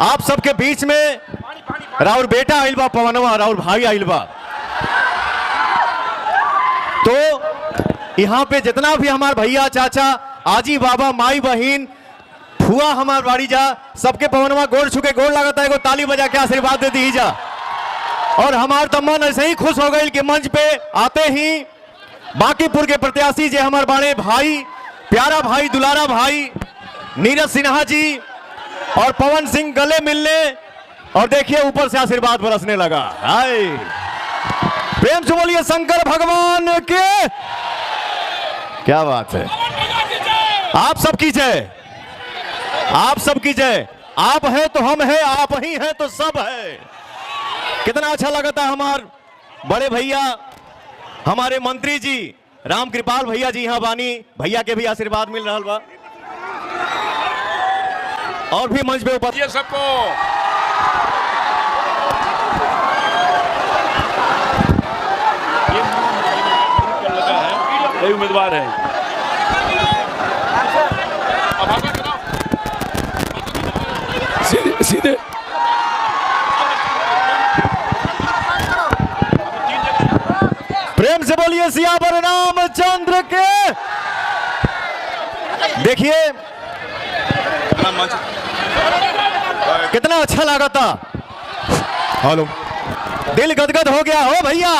आप सबके बीच में राउर बेटा आइल बा, पवनवा राउर भाई आइल बा। तो यहाँ पे जितना भी हमार भैया चाचा आजी बाबा माई बहिन फुआ हमार बाड़ी जा, सबके पवनवा गोड़ छुके गोड़ लागता है, एगो ताली बजा के आशीर्वाद दे दी जा। और हमार तो मन ऐसे ही खुश हो गई कि मंच पे आते ही बांकीपुर के प्रत्याशी जे हमार बाड़े भाई, प्यारा भाई, दुलारा भाई नीरज सिन्हा जी और पवन सिंह गले मिलने, और देखिए ऊपर से आशीर्वाद बरसने लगा। हाय, प्रेम से बोलिए शंकर भगवान के। क्या बात है, आप सबकी जय, आप सबकी जय। आप हैं तो हम हैं, आप ही हैं तो सब है। कितना अच्छा लगता है। हमार बड़े भैया हमारे मंत्री जी राम कृपाल भैया जी यहाँ बानी, भैया के भी आशीर्वाद मिल रहा बा। और भी मंच पे ऊपर सबको ये उम्मीदवार है। सीधे प्रेम से बोलिए सियावर रामचंद्र के। देखिए कितना अच्छा लगा था। हेलो, दिल गदगद हो गया हो भैया।